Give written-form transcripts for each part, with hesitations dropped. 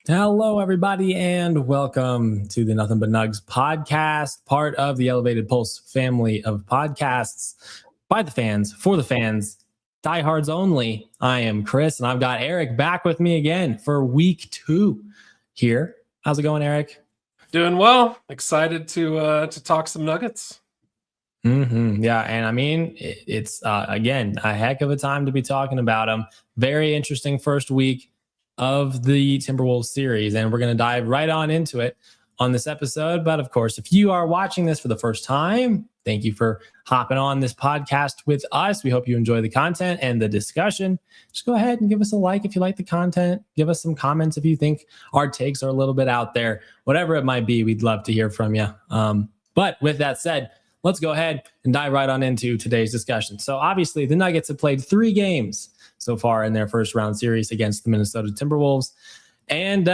Hello, everybody, and welcome to the Nothing But Nugs podcast, part of the Elevated Pulse family of podcasts by the fans, for the fans, diehards only. I am Chris, and I've got Eric back with me again for week 2 here. How's it going, Eric? Doing well. Excited to talk some Nuggets. Yeah, and I mean, it's again a heck of a time to be talking about them. Very interesting first week of the Timberwolves series, and we're going to dive right on into it on this episode. But of course, if you are watching this for the first time, thank you for hopping on this podcast with us. We hope you enjoy the content and the discussion. Just go ahead and give us a like if you like the content. Give us some comments if you think our takes are a little bit out there. Whatever it might be, we'd love to hear from you. But with that said, let's go ahead and dive right on into today's discussion. So obviously, the Nuggets have played 3 games so far in their first round series against the Minnesota Timberwolves. And,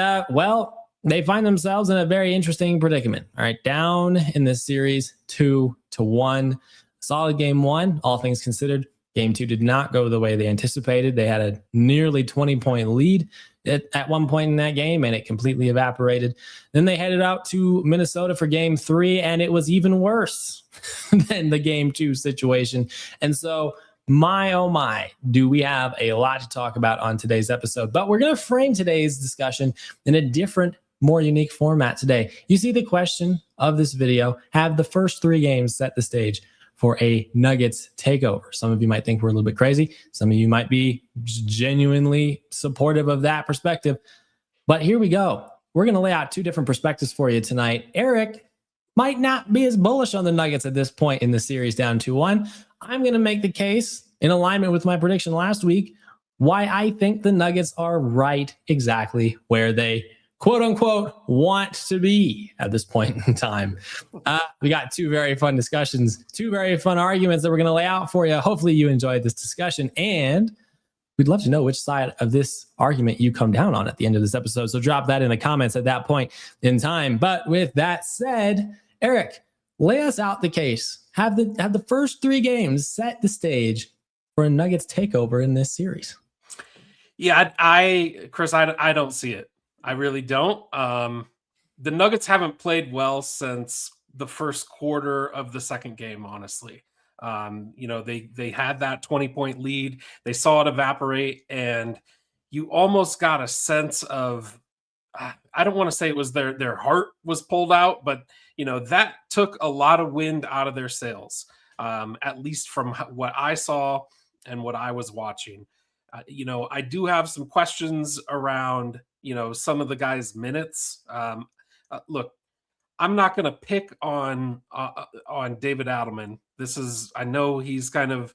they find themselves in a very interesting predicament. All right, down in this series 2-1. Solid game 1, all things considered. Game 2 did not go the way they anticipated. They had a nearly 20-point lead at one point in that game, and it completely evaporated. Then they headed out to Minnesota for game 3, and it was even worse than the game 2 situation. And so, my, oh my, do we have a lot to talk about on today's episode. But we're going to frame today's discussion in a different, more unique format today. You see the question of this video: have the first 3 games set the stage for a Nuggets takeover? Some of you might think we're a little bit crazy. Some of you might be genuinely supportive of that perspective. But here we go. We're going to lay out 2 different perspectives for you tonight. Eric might not be as bullish on the Nuggets at this point in the series, down 2-1. I'm going to make the case, in alignment with my prediction last week, why I think the Nuggets are right exactly where they, quote unquote, want to be at this point in time. We got 2 very fun discussions, 2 very fun arguments that we're going to lay out for you. Hopefully you enjoyed this discussion, and we'd love to know which side of this argument you come down on at the end of this episode. So drop that in the comments at that point in time. But with that said, Eric, lay us out the case. Have the first 3 games set the stage for a Nuggets takeover in this series? Yeah, Chris, I don't see it. I really don't. The Nuggets haven't played well since the first quarter of the second game, honestly. They had that 20-point lead. They saw it evaporate, and you almost got a sense of, I don't want to say it was their heart was pulled out, but that took a lot of wind out of their sails, at least from what I saw and what I was watching. I do have some questions around, some of the guys' minutes. Look, I'm not going to pick on David Adelman. I know he's kind of,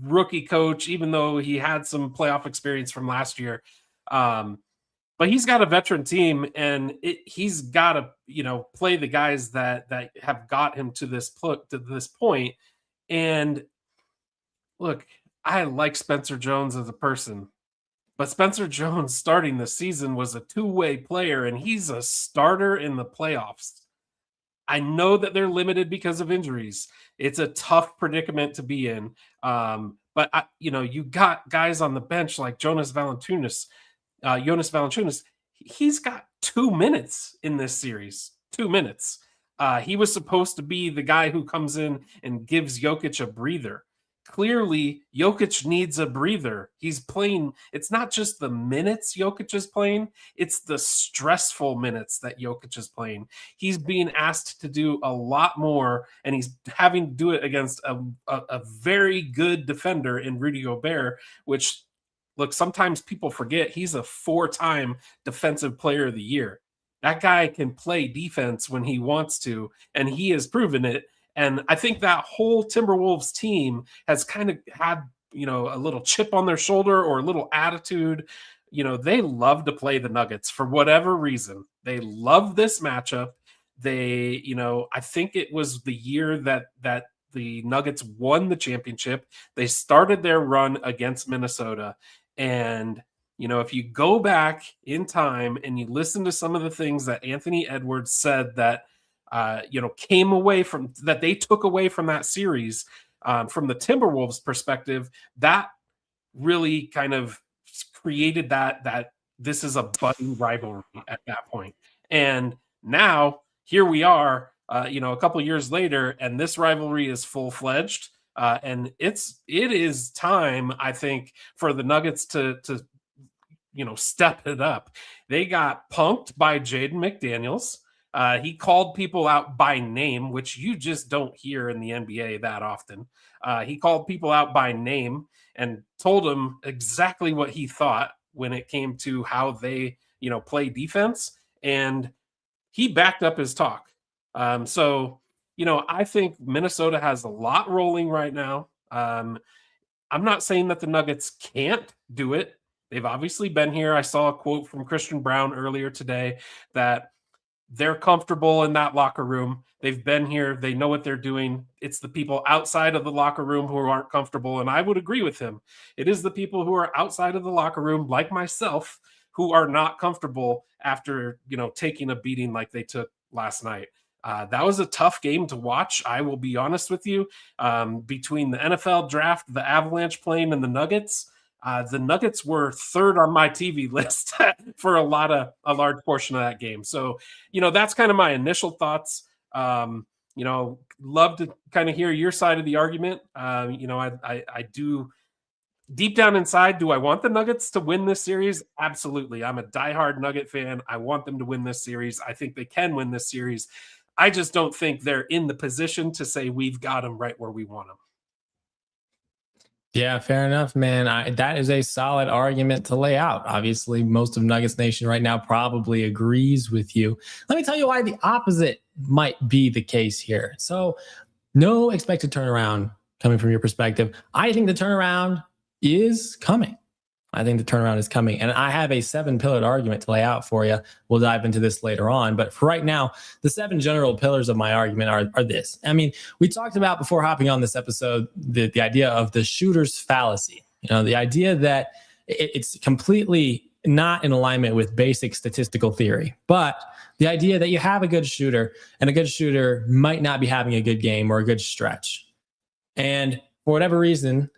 rookie coach, even though he had some playoff experience from last year. But he's got a veteran team, and he's got to, play the guys that have got him to this point. And look, I like Spencer Jones as a person, but Spencer Jones starting the season was a 2-way player, and he's a starter in the playoffs. I know that they're limited because of injuries. It's a tough predicament to be in. But you got guys on the bench like Jonas Valanciunas. He's got 2 minutes in this series. 2 minutes. He was supposed to be the guy who comes in and gives Jokic a breather. Clearly, Jokic needs a breather. He's playing. It's not just the minutes Jokic is playing. It's the stressful minutes that Jokic is playing. He's being asked to do a lot more, and he's having to do it against a very good defender in Rudy Gobert, which, look, sometimes people forget he's a 4-time defensive player of the year. That guy can play defense when he wants to, and he has proven it. And I think that whole Timberwolves team has kind of had, a little chip on their shoulder or a little attitude. They love to play the Nuggets for whatever reason. They love this matchup. They, I think it was the year that the Nuggets won the championship. They started their run against Minnesota. And, if you go back in time and you listen to some of the things that Anthony Edwards said that, came away from that, they took away from that series, from the Timberwolves perspective, that really kind of created that this is a budding rivalry at that point. And now here we are, a couple years later, and this rivalry is full fledged. And it is time, I think, for the Nuggets to step it up. They got punked by Jaden McDaniels. He called people out by name, which you just don't hear in the NBA that often. He called people out by name and told them exactly what he thought when it came to how they, play defense. And he backed up his talk. So, I think Minnesota has a lot rolling right now. I'm not saying that the Nuggets can't do it. They've obviously been here. I saw a quote from Christian Brown earlier today that they're comfortable in that locker room. They've been here. They know what they're doing. It's the people outside of the locker room who aren't comfortable. And I would agree with him. It is the people who are outside of the locker room, like myself, who are not comfortable after, taking a beating like they took last night. That was a tough game to watch. I will be honest with you. Between the NFL draft, the Avalanche playing, and the Nuggets were third on my TV list for a large portion of that game. So, that's kind of my initial thoughts. Love to kind of hear your side of the argument. I do. Deep down inside, do I want the Nuggets to win this series? Absolutely. I'm a diehard Nugget fan. I want them to win this series. I think they can win this series. I just don't think they're in the position to say we've got them right where we want them. Yeah, fair enough, man. That is a solid argument to lay out. Obviously, most of Nuggets Nation right now probably agrees with you. Let me tell you why the opposite might be the case here. So, no expected turnaround coming from your perspective. I think the turnaround is coming. And I have a 7-pillared argument to lay out for you. We'll dive into this later on. But for right now, the 7 general pillars of my argument are this. I mean, we talked about before hopping on this episode, the idea of the shooter's fallacy. The idea that it's completely not in alignment with basic statistical theory. But the idea that you have a good shooter and a good shooter might not be having a good game or a good stretch. And for whatever reason,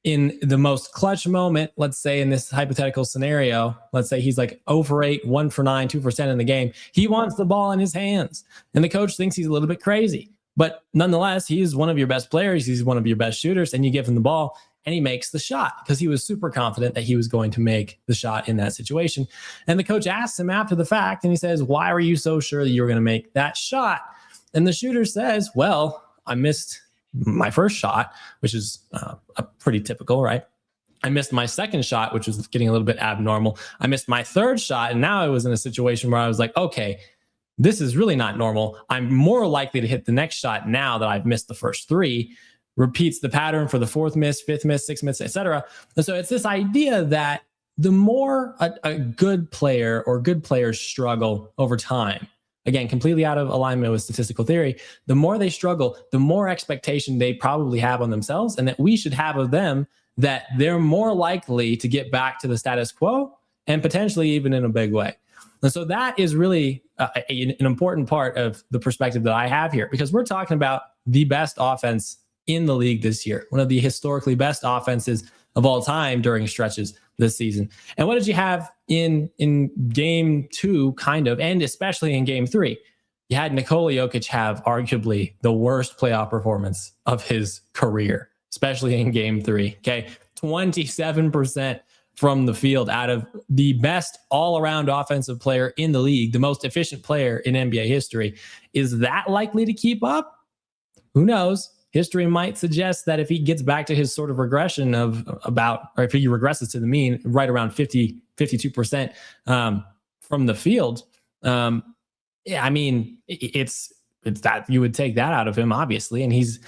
in the most clutch moment, let's say in this hypothetical scenario, let's say he's like 0 for 8, 1 for 9, 2% in the game. He wants the ball in his hands. And the coach thinks he's a little bit crazy. But nonetheless, he's one of your best players. He's one of your best shooters. And you give him the ball and he makes the shot because he was super confident that he was going to make the shot in that situation. And the coach asks him after the fact and he says, "Why were you so sure that you were going to make that shot?" And the shooter says, "Well, I missed my first shot," which is a pretty typical, right? "I missed my second shot," which was getting a little bit abnormal. "I missed my third shot." And now I was in a situation where I was like, okay, this is really not normal. I'm more likely to hit the next shot now that I've missed the first 3. Repeats the pattern for the 4th miss, 5th miss, 6th miss, etc. And so it's this idea that the more a good player or good players struggle over time, again, completely out of alignment with statistical theory, the more they struggle, the more expectation they probably have on themselves, and that we should have of them that they're more likely to get back to the status quo and potentially even in a big way. And so that is really an important part of the perspective that I have here, because we're talking about the best offense in the league this year, one of the historically best offenses of all time during stretches this season. And what did you have in game 2, kind of, and especially in game 3? You had Nikola Jokic have arguably the worst playoff performance of his career, especially in game 3. Okay, 27% from the field out of the best all-around offensive player in the league, the most efficient player in NBA history. Is that likely to keep up? Who knows? History might suggest that if he gets back to his sort of regression of about, or if he regresses to the mean right around 52% from the field, yeah, I mean, it's that you would take that out of him, obviously. And he's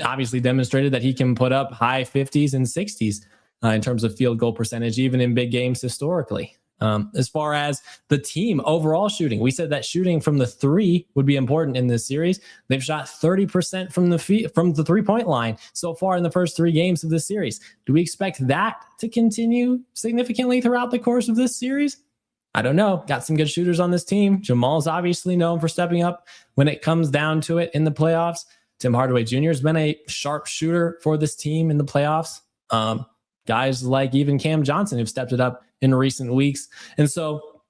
obviously demonstrated that he can put up high 50s and 60s in terms of field goal percentage, even in big games historically. As far as the team overall shooting, we said that shooting from the 3 would be important in this series. They've shot 30% from the 3-point line so far in the first 3 games of this series. Do we expect that to continue significantly throughout the course of this series? I don't know. Got some good shooters on this team. Jamal's obviously known for stepping up when it comes down to it in the playoffs. Tim Hardaway Jr. has been a sharp shooter for this team in the playoffs. Guys like even Cam Johnson have stepped it up in recent weeks. And so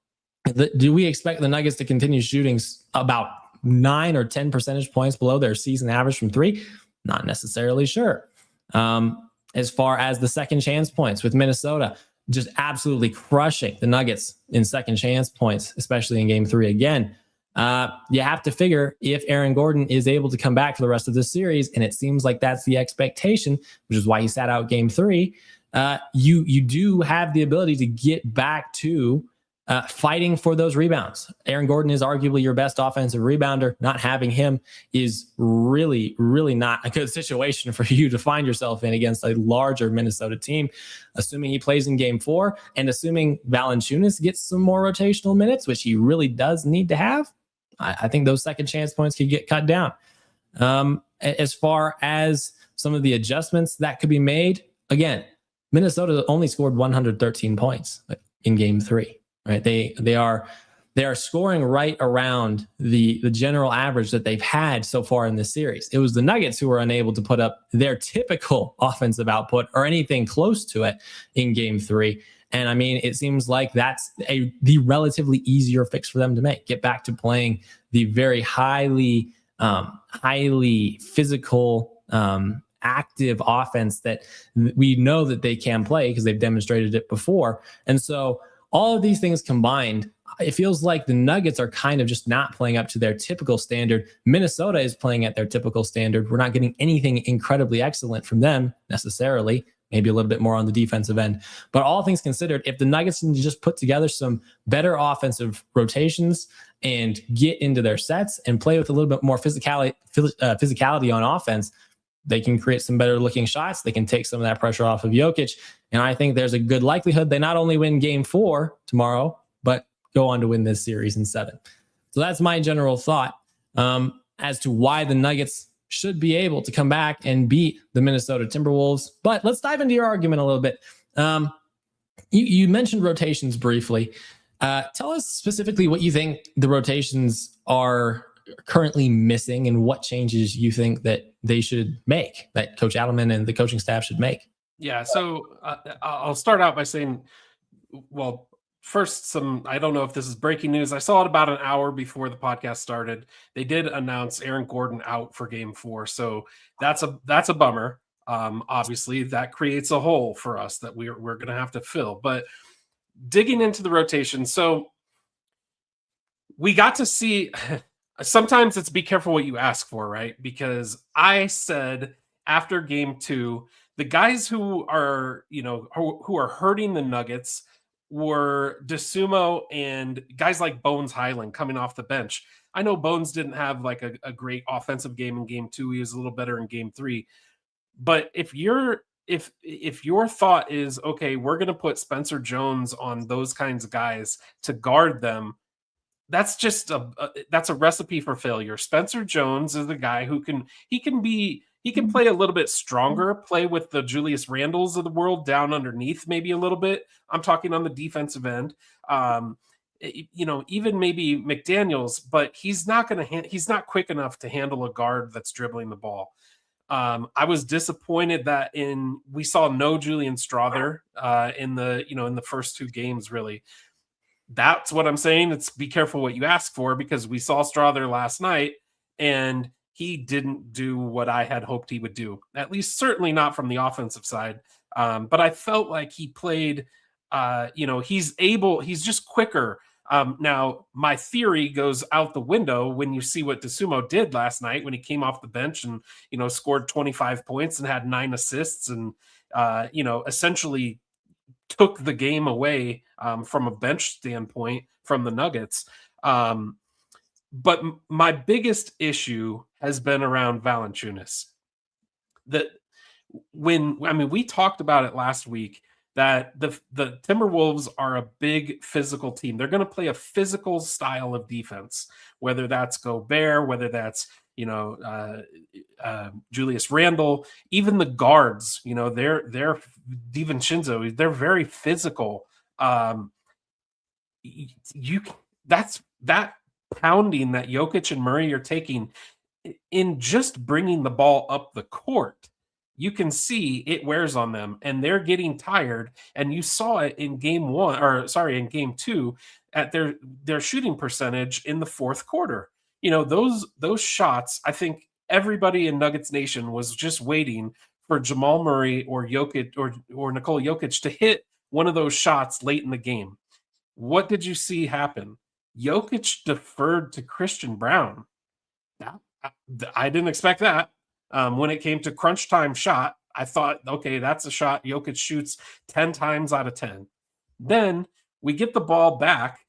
do we expect the Nuggets to continue shooting about 9 or 10 percentage points below their season average from three? Not necessarily sure. As far as the second chance points with Minnesota, just absolutely crushing the Nuggets in second chance points, especially in game 3 again. You have to figure if Aaron Gordon is able to come back for the rest of the series, and it seems like that's the expectation, which is why he sat out game 3. You do have the ability to get back to fighting for those rebounds. Aaron Gordon is arguably your best offensive rebounder. Not having him is really, really not a good situation for you to find yourself in against a larger Minnesota team, assuming he plays in game 4 and assuming Valanciunas gets some more rotational minutes, which he really does need to have. I think those second chance points could get cut down. As far as some of the adjustments that could be made, again, Minnesota only scored 113 points in game 3. Right, they are scoring right around the general average that they've had so far in this series. It was the Nuggets who were unable to put up their typical offensive output or anything close to it in game 3. And I mean, it seems like that's the relatively easier fix for them to make. Get back to playing the very highly physical, active offense that we know that they can play because they've demonstrated it before. And so all of these things combined, it feels like the Nuggets are kind of just not playing up to their typical standard. Minnesota is playing at their typical standard. We're not getting anything incredibly excellent from them necessarily, maybe a little bit more on the defensive end. But all things considered, if the Nuggets can just put together some better offensive rotations and get into their sets and play with a little bit more physicality on offense, they can create some better looking shots. They can take some of that pressure off of Jokic. And I think there's a good likelihood they not only win game 4 tomorrow, but go on to win this series in 7. So that's my general thought as to why the Nuggets should be able to come back and beat the Minnesota Timberwolves. But let's dive into your argument a little bit. You mentioned rotations briefly. Tell us specifically what you think the rotations are currently missing and what changes you think that they should make, that Coach Adelman and the coaching staff should make. Yeah, so I'll start out by saying, well, first, I don't know if this is breaking news. I saw it about an hour before the podcast started. They did announce Aaron Gordon out for game 4. So that's a bummer. Obviously, that creates a hole for us that we're going to have to fill. But digging into the rotation, so we got to see... Sometimes it's be careful what you ask for, right? Because I said after game 2, the guys who are, who are hurting the Nuggets were DeSumo and guys like Bones Highland coming off the bench. I know Bones didn't have like a great offensive game in game 2. He was a little better in game 3. But if your thought is, okay, we're going to put Spencer Jones on those kinds of guys to guard them, that's just that's a recipe for failure. Spencer Jones is the guy who can play a little bit stronger, play with the Julius Randles of the world down underneath maybe a little bit. I'm talking on the defensive end. Even maybe McDaniels, but he's not he's not quick enough to handle a guard that's dribbling the ball. I was disappointed that we saw no Julian Strawther in the first 2 games really. That's what I'm saying. It's be careful what you ask for, because we saw Strawther last night and he didn't do what I had hoped he would do, at least certainly not from the offensive side. But I felt like he played, he's just quicker. Now, my theory goes out the window when you see what DeSumo did last night when he came off the bench and, scored 25 points and had 9 assists and, essentially took the game away from a bench standpoint from the Nuggets. But my biggest issue has been around Valanciunas. We talked about it last week that the Timberwolves are a big physical team. They're going to play a physical style of defense, whether that's Gobert, whether that's Julius Randle, even the guards, they're DiVincenzo, they're very physical. That pounding that Jokic and Murray are taking in just bringing the ball up the court, you can see it wears on them and they're getting tired. And you saw it in in game two at their shooting percentage in the fourth quarter. Those shots, I think everybody in Nuggets Nation was just waiting for Jamal Murray or Jokic or Nikola Jokic to hit one of those shots late in the game. What did you see happen? Jokic deferred to Christian Brown. I didn't expect that. When it came to crunch time shot, I thought, okay, that's a shot Jokic shoots 10 times out of 10. Then we get the ball back.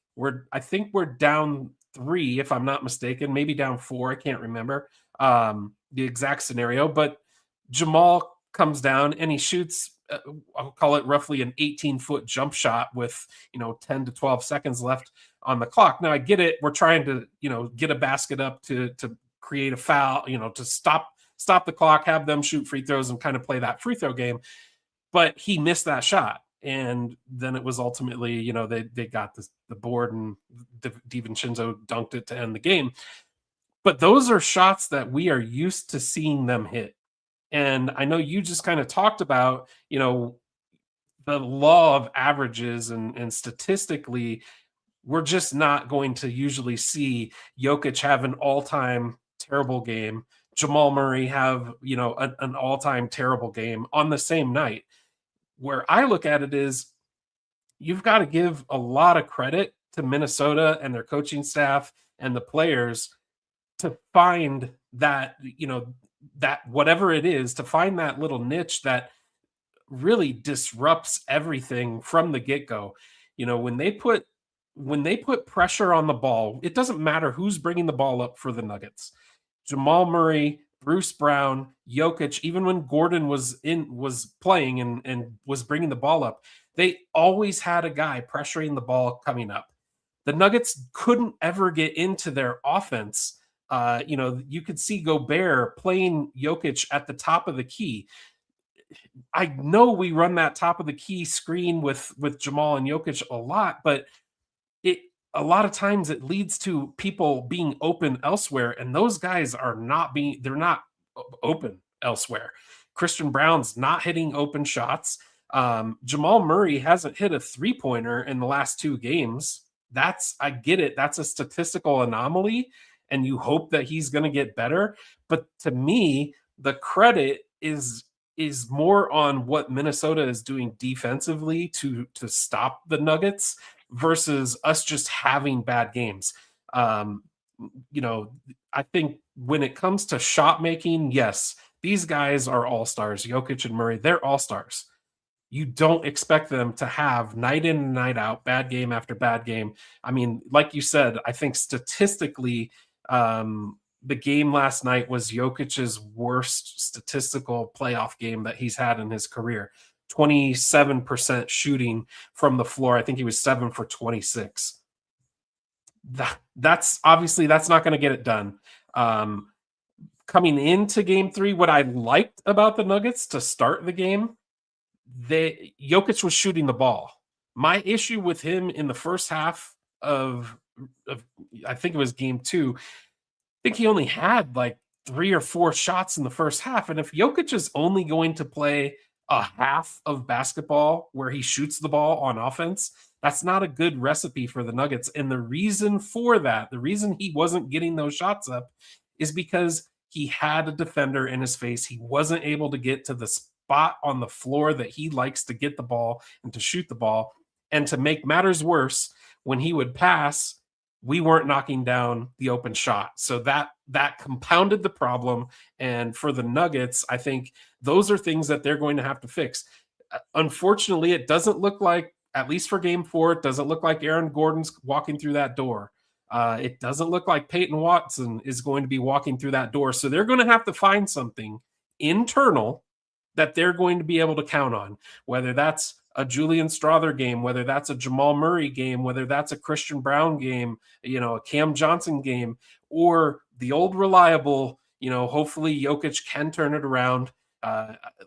I think we're down 3, if I'm not mistaken, maybe down 4. I can't remember the exact scenario, but Jamal comes down and he shoots, I'll call it roughly an 18-foot jump shot with 10 to 12 seconds left on the clock. Now I get it. We're trying to get a basket up to create a foul, to stop the clock, have them shoot free throws and kind of play that free throw game. But he missed that shot. And then it was ultimately, they got the board and DiVincenzo dunked it to end the game. But those are shots that we are used to seeing them hit. And I know you just kind of talked about, the law of averages and statistically, we're just not going to usually see Jokic have an all-time terrible game, Jamal Murray have, an all-time terrible game on the same night. Where I look at it is you've got to give a lot of credit to Minnesota and their coaching staff and the players to find that, that whatever it is, to find that little niche that really disrupts everything from the get-go. When they put pressure on the ball, it doesn't matter who's bringing the ball up for the Nuggets. Jamal Murray, Bruce Brown, Jokic, even when Gordon was playing and was bringing the ball up, they always had a guy pressuring the ball coming up. The Nuggets couldn't ever get into their offense. You could see Gobert playing Jokic at the top of the key. I know we run that top of the key screen with Jamal and Jokic a lot, but a lot of times it leads to people being open elsewhere, and those guys are they're not open elsewhere. Christian Brown's not hitting open shots. Jamal Murray hasn't hit a 3-pointer in the last 2 games. I get it. That's a statistical anomaly, and you hope that he's going to get better. But to me, the credit is more on what Minnesota is doing defensively to stop the Nuggets versus us just having bad games. I think when it comes to shot making, yes, these guys are all-stars. Jokic and Murray, they're all-stars. You don't expect them to have night in and night out, bad game after bad game. I mean, like you said, I think statistically, the game last night was Jokic's worst statistical playoff game that he's had in his career. 27% shooting from the floor. I think he was 7 for 26. That's obviously not going to get it done. Coming into game 3, what I liked about the Nuggets to start the game, Jokic was shooting the ball. My issue with him in the first half of I think it was game 2, I think he only had like 3 or 4 shots in the first half. And if Jokic is only going to play a half of basketball where he shoots the ball on offense, that's not a good recipe for the Nuggets. And the reason for that, the reason he wasn't getting those shots up is because he had a defender in his face. He wasn't able to get to the spot on the floor that he likes to get the ball and to shoot the ball. And to make matters worse, when he would pass, we weren't knocking down the open shot. So that compounded the problem. And for the Nuggets, I think those are things that they're going to have to fix. Unfortunately, it doesn't look like, at least for game 4, it doesn't look like Aaron Gordon's walking through that door. It doesn't look like Peyton Watson is going to be walking through that door. So they're going to have to find something internal that they're going to be able to count on, whether that's a Julian Strother game, whether that's a Jamal Murray game, whether that's a Christian Brown game, a Cam Johnson game, or the old reliable, hopefully Jokic can turn it around.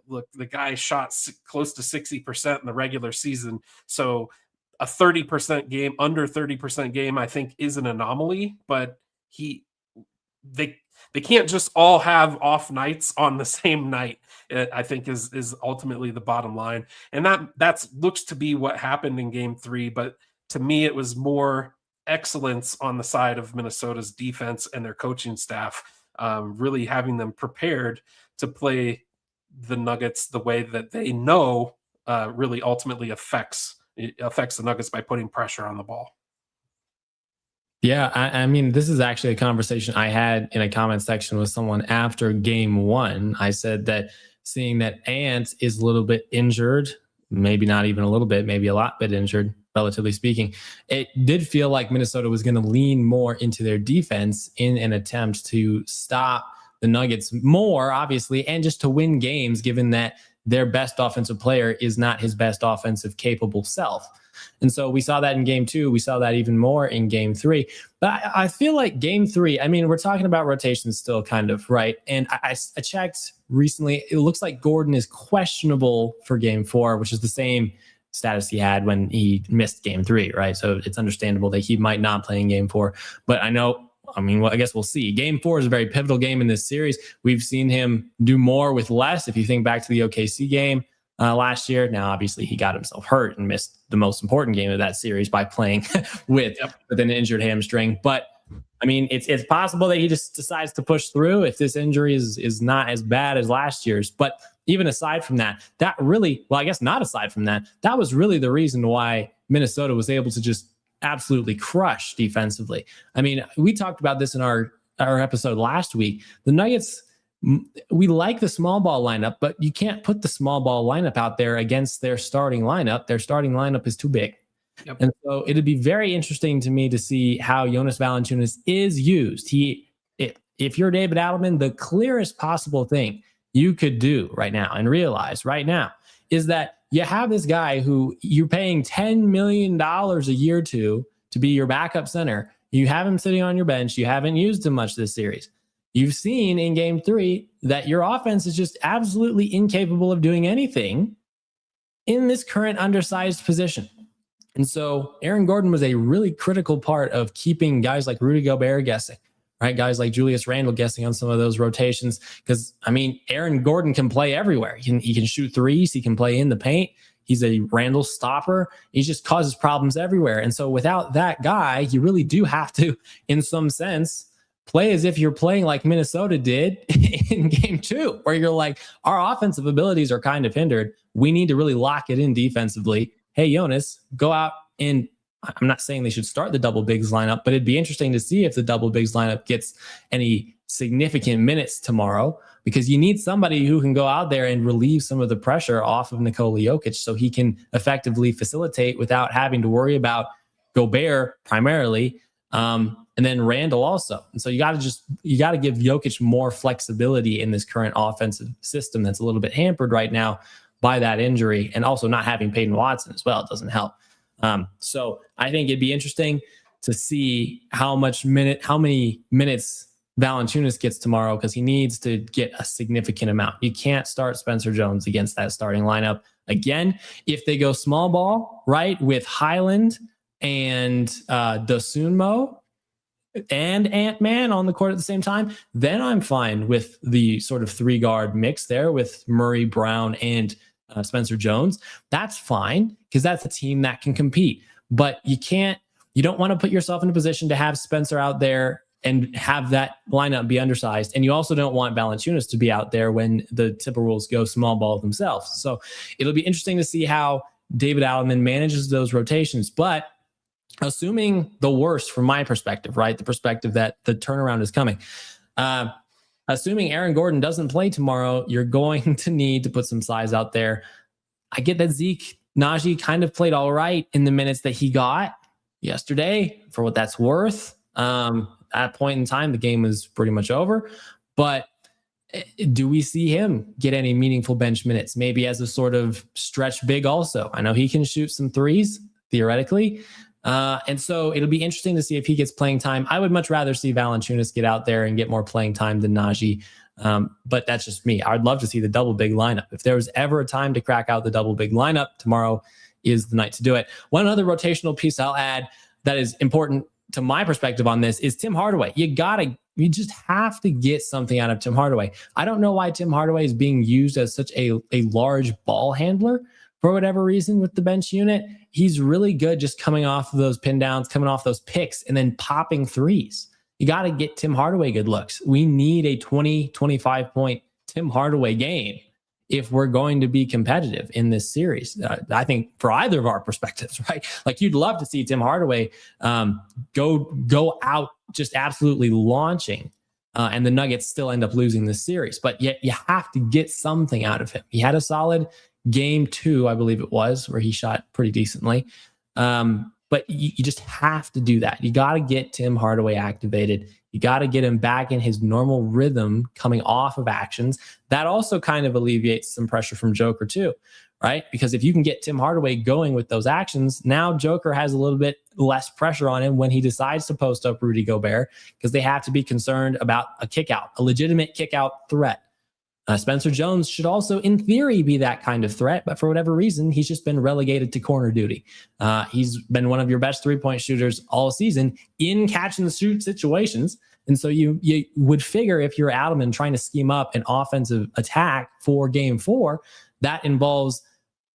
Look, the guy shot close to 60% in the regular season. So a 30% game, under 30% game, I think is an anomaly, but They can't just all have off nights on the same night. I think is ultimately the bottom line, and that looks to be what happened in Game 3. But to me, it was more excellence on the side of Minnesota's defense and their coaching staff, really having them prepared to play the Nuggets the way that they know really ultimately affects the Nuggets by putting pressure on the ball. Yeah, I mean, this is actually a conversation I had in a comment section with someone after game one. I said that seeing that Ant is a little bit injured, maybe not even a little bit, maybe a lot bit injured, relatively speaking, it did feel like Minnesota was going to lean more into their defense in an attempt to stop the Nuggets more, obviously, and just to win games, given that their best offensive player is not his best offensive capable self. And so we saw that in game 2. We saw that even more in game 3. But I feel like game 3, I mean, we're talking about rotations still kind of, right? And I checked recently. It looks like Gordon is questionable for game 4, which is the same status he had when he missed game 3, right? So it's understandable that he might not play in game 4. But I mean, well, I guess we'll see. Game 4 is a very pivotal game in this series. We've seen him do more with less. If you think back to the OKC game last year, now obviously he got himself hurt and missed the most important game of that series by playing with an injured hamstring. But I mean, it's possible that he just decides to push through if this injury is not as bad as last year's. But even aside from that, that really, well, I guess not aside from that, that was really the reason why Minnesota was able to just absolutely crush defensively. I mean, we talked about this in our episode last week. The Nuggets, we like the small ball lineup, but you can't put the small ball lineup out there against their starting lineup. Their starting lineup is too big. Yep. And so it'd be very interesting to me to see how Jonas Valanciunas is used. If you're David Adelman, the clearest possible thing you could do right now and realize right now is that you have this guy who you're paying $10 million a year to be your backup center. You have him sitting on your bench. You haven't used him much this series. You've seen in game 3 that your offense is just absolutely incapable of doing anything in this current undersized position. And so Aaron Gordon was a really critical part of keeping guys like Rudy Gobert guessing, right? Guys like Julius Randle guessing on some of those rotations. Because, I mean, Aaron Gordon can play everywhere. He can shoot threes. He can play in the paint. He's a Randle stopper. He just causes problems everywhere. And so without that guy, you really do have to, in some sense, play as if you're playing like Minnesota did in game 2, where you're like, our offensive abilities are kind of hindered. We need to really lock it in defensively. Hey, Jonas, go out and I'm not saying they should start the double bigs lineup, but it'd be interesting to see if the double bigs lineup gets any significant minutes tomorrow, because you need somebody who can go out there and relieve some of the pressure off of Nikola Jokic so he can effectively facilitate without having to worry about Gobert primarily, and then Randall also. And so you got to give Jokic more flexibility in this current offensive system that's a little bit hampered right now by that injury, and also not having Peyton Watson as well. It doesn't help. So I think it'd be interesting to see how many minutes Valanciunas gets tomorrow, because he needs to get a significant amount. You can't start Spencer Jones against that starting lineup again. If they go small ball, right, with Highland and Dosunmu and Ant-Man on the court at the same time, then I'm fine with the sort of 3-guard mix there with Murray, Brown, and Spencer Jones. That's fine, because that's a team that can compete. But you don't want to put yourself in a position to have Spencer out there and have that lineup be undersized. And you also don't want Valanciunas to be out there when the Timberwolves go small ball themselves. So it'll be interesting to see how David Adelman manages those rotations. But assuming the worst from my perspective, right? The perspective that the turnaround is coming. Assuming Aaron Gordon doesn't play tomorrow, you're going to need to put some size out there. I get that Zeke Naji kind of played all right in the minutes that he got yesterday, for what that's worth. At a point in time, the game was pretty much over. But do we see him get any meaningful bench minutes? Maybe as a sort of stretch big also. I know he can shoot some threes, theoretically. And so it'll be interesting to see if he gets playing time. I would much rather see Valanciunas get out there and get more playing time than Naji. But that's just me. I'd love to see the double big lineup. If there was ever a time to crack out the double big lineup, tomorrow is the night to do it. One other rotational piece I'll add that is important to my perspective on this is Tim Hardaway. You got to you just have to get something out of Tim Hardaway. I don't know why Tim Hardaway is being used as such a large ball handler for whatever reason with the bench unit. He's really good just coming off of those pin downs, coming off those picks, and then popping threes. You got to get Tim Hardaway good looks. We need a 20, 25 point Tim Hardaway game if we're going to be competitive in this series. I think for either of our perspectives, right? Like you'd love to see Tim Hardaway go out just absolutely launching, and the Nuggets still end up losing this series. But yet you have to get something out of him. He had a solid game 2, I believe it was, where he shot pretty decently. But you just have to do that. You got to get Tim Hardaway activated. You got to get him back in his normal rhythm coming off of actions. That also kind of alleviates some pressure from Joker too, right? Because if you can get Tim Hardaway going with those actions, now Joker has a little bit less pressure on him when he decides to post up Rudy Gobert, because they have to be concerned about a kick out, a legitimate kick out threat. Spencer Jones should also, in theory, be that kind of threat, but for whatever reason, he's just been relegated to corner duty. He's been one of your best three-point shooters all season in catch-and-shoot situations, and so you would figure if you're Adelman trying to scheme up an offensive attack for Game 4, that involves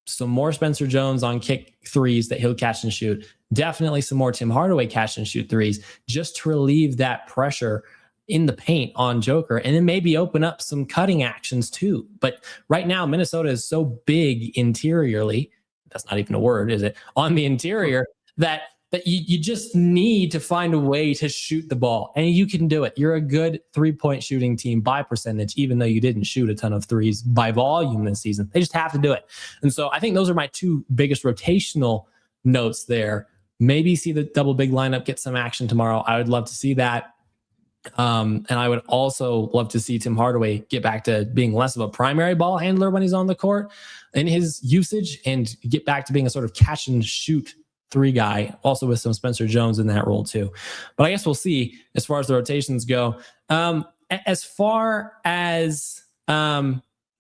some more Spencer Jones on kick threes that he'll catch and shoot. Definitely some more Tim Hardaway catch and shoot threes, just to relieve that pressure in the paint on Joker, and then maybe open up some cutting actions too. But right now, Minnesota is so big interiorly, that's not even a word, is it? On the interior, that you just need to find a way to shoot the ball, and you can do it. You're a good 3-point shooting team by percentage, even though you didn't shoot a ton of threes by volume this season. They just have to do it. And so I think those are my 2 biggest rotational notes there. Maybe see the double big lineup get some action tomorrow. I would love to see that. And I would also love to see Tim Hardaway get back to being less of a primary ball handler when he's on the court in his usage, and get back to being a sort of catch and shoot 3 guy, also with some Spencer Jones in that role too. But I guess we'll see as far as the rotations go. As far as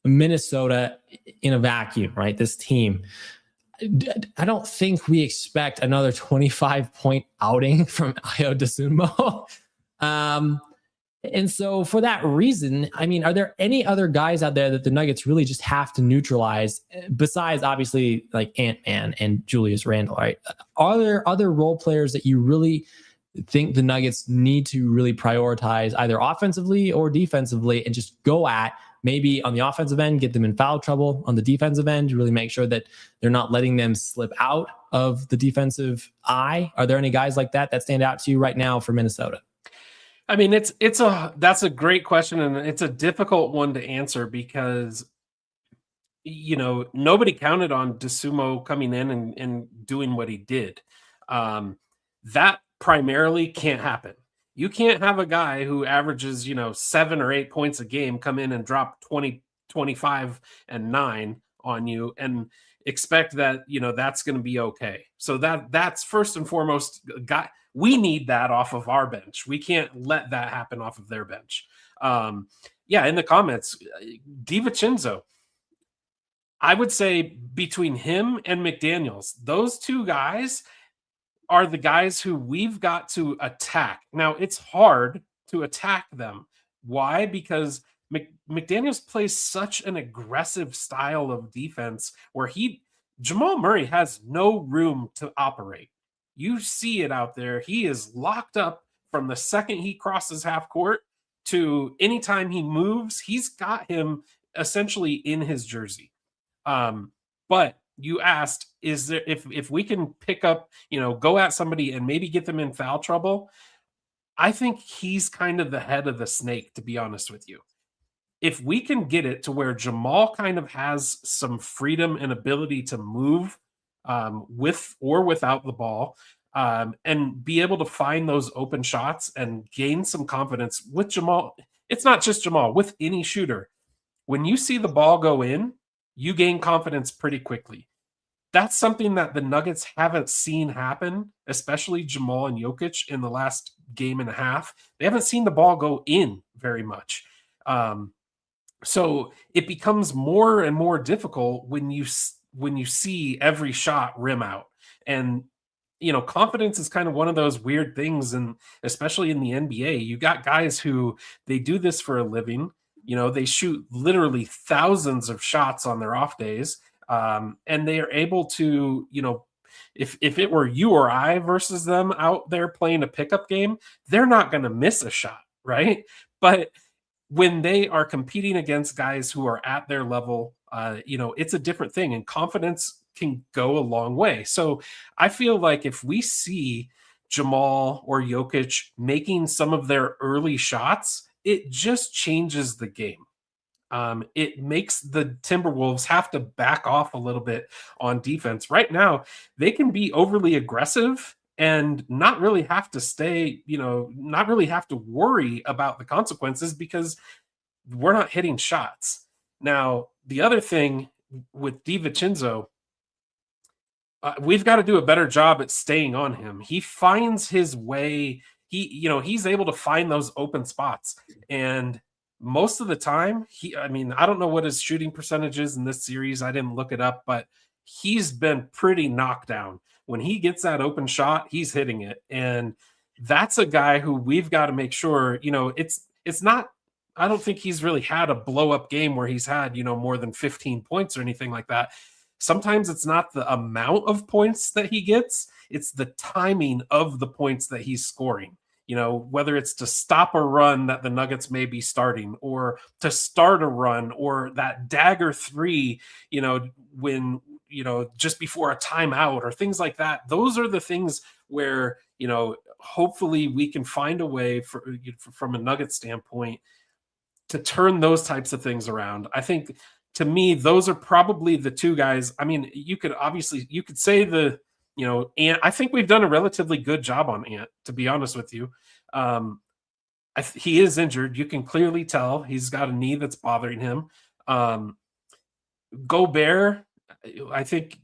Minnesota in a vacuum, right? This team, I don't think we expect another 25-point outing from Ayo Dosunmu. And so for that reason, I mean, are there any other guys out there that the Nuggets really just have to neutralize, besides obviously like Ant-Man and Julius Randle, right? Are there other role players that you really think the Nuggets need to really prioritize, either offensively or defensively, and just go at? Maybe on the offensive end, get them in foul trouble. On the defensive end, really make sure that they're not letting them slip out of the defensive eye. Are there any guys like that stand out to you right now for Minnesota? I mean, that's a great question, and it's a difficult one to answer because, nobody counted on Dosunmu coming in and doing what he did. That primarily can't happen. You can't have a guy who averages, 7 or 8 points a game come in and drop 20, 25, and 9 on you and expect that, that's going to be okay. So that's first and foremost, we need that off of our bench. We can't let that happen off of their bench. In the comments, DiVincenzo, I would say between him and McDaniels, those 2 guys are the guys who we've got to attack. Now, it's hard to attack them. Why? Because McDaniels plays such an aggressive style of defense where Jamal Murray has no room to operate. You see it out there. He is locked up from the second he crosses half court to anytime he moves. He's got him essentially in his jersey. But you asked, is there, if we can pick up, go at somebody and maybe get them in foul trouble, I think he's kind of the head of the snake, to be honest with you. If we can get it to where Jamal kind of has some freedom and ability to move with or without the ball, and be able to find those open shots and gain some confidence with Jamal. It's not just Jamal, with any shooter. When you see the ball go in, you gain confidence pretty quickly. That's something that the Nuggets haven't seen happen, especially Jamal and Jokic in the last game and a half. They haven't seen the ball go in very much. So it becomes more and more difficult when you see every shot rim out. And confidence is kind of one of those weird things, and especially in the NBA, you got guys who they do this for a living. They shoot literally thousands of shots on their off days, and they are able to, if it were you or I versus them out there playing a pickup game, they're not going to miss a shot, right? But when they are competing against guys who are at their level, it's a different thing, and confidence can go a long way. So I feel like if we see Jamal or Jokic making some of their early shots, it just changes the game. It makes the Timberwolves have to back off a little bit on defense. Right now, they can be overly aggressive and not really have to not really have to worry about the consequences because we're not hitting shots. Now, the other thing with DiVincenzo, we've got to do a better job at staying on him. He finds his way. He's able to find those open spots, and most of the time, I don't know what his shooting percentage is in this series. I didn't look it up, but he's been pretty knocked down. When he gets that open shot, he's hitting it, and that's a guy who we've got to make sure. It's not. I don't think he's really had a blow up game where he's had more than 15 points or anything like that. Sometimes it's not the amount of points that he gets, it's the timing of the points that he's scoring. Whether it's to stop a run that the Nuggets may be starting, or to start a run, or that dagger three, when, just before a timeout or things like that. Those are the things where, hopefully we can find a way from a Nugget standpoint to turn those types of things around. I think, to me, those are probably the two guys. I mean, you could say Ant. I think we've done a relatively good job on Ant, to be honest with you. He is injured. You can clearly tell he's got a knee that's bothering him. Gobert, I think,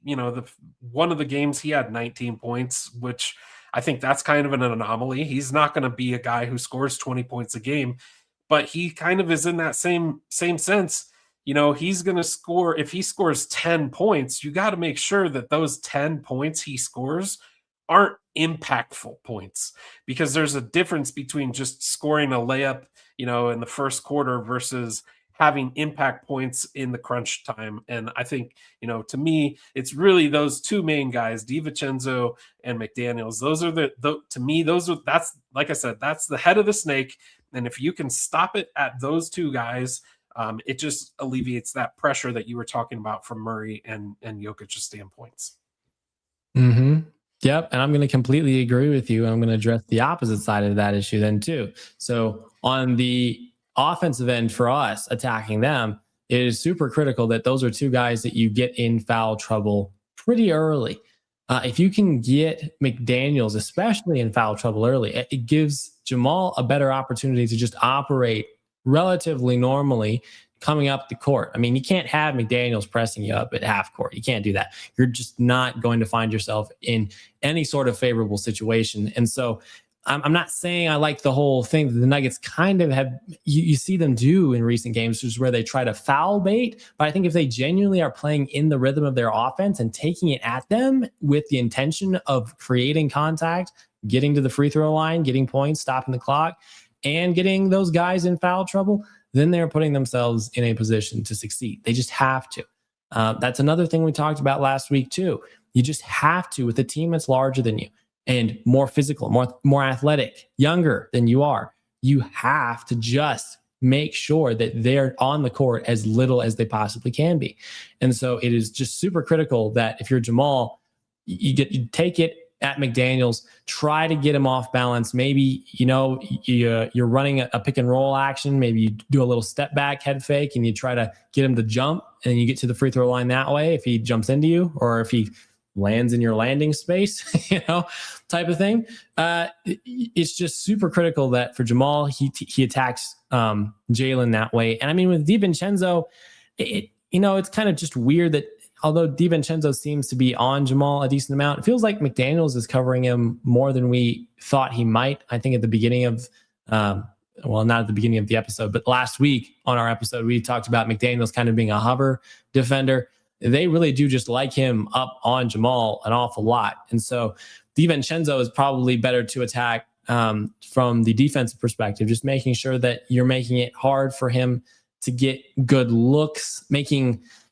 one of the games he had 19 points, which I think that's kind of an anomaly. He's not going to be a guy who scores 20 points a game, but he kind of is in that same sense. He's going to score. If he scores 10 points, you got to make sure that those 10 points he scores aren't impactful points, because there's a difference between just scoring a layup, in the first quarter versus having impact points in the crunch time. And I think, to me, it's really those two main guys, DiVincenzo and McDaniels. Those are that's, like I said, that's the head of the snake. And if you can stop it at those two guys, it just alleviates that pressure that you were talking about from Murray and Jokic's standpoints. Mm-hmm. Yep. And I'm going to completely agree with you. And I'm going to address the opposite side of that issue then too. So on the offensive end for us attacking them, it is super critical that those are two guys that you get in foul trouble pretty early. If you can get McDaniels, especially in foul trouble early, it gives Jamal a better opportunity to just operate relatively normally coming up the court. I mean, you can't have McDaniels pressing you up at half court. You can't do that. You're just not going to find yourself in any sort of favorable situation. And so I'm not saying I like the whole thing that the Nuggets kind of have, you see them do in recent games, which is where they try to foul bait. But I think if they genuinely are playing in the rhythm of their offense and taking it at them with the intention of creating contact, getting to the free throw line, getting points, stopping the clock, and getting those guys in foul trouble, then they're putting themselves in a position to succeed. They just have to. That's another thing we talked about last week too. You just have to, with a team that's larger than you and more physical, more athletic, younger than you are, you have to just make sure that they're on the court as little as they possibly can be. And so it is just super critical that if you're Jamal, you take it at McDaniels, try to get him off balance. Maybe, you're running a pick and roll action. Maybe you do a little step back head fake and you try to get him to jump, and then you get to the free throw line that way if he jumps into you, or if he lands in your landing space, type of thing. It's just super critical that for Jamal, he attacks Jalen that way. And I mean, with DiVincenzo, it's kind of just weird that although DiVincenzo seems to be on Jamal a decent amount, it feels like McDaniels is covering him more than we thought he might. I think at the beginning of, not at the beginning of the episode, but last week on our episode, we talked about McDaniels kind of being a hover defender. They really do just like him up on Jamal an awful lot. And so DiVincenzo is probably better to attack from the defensive perspective, just making sure that you're making it hard for him to get good looks,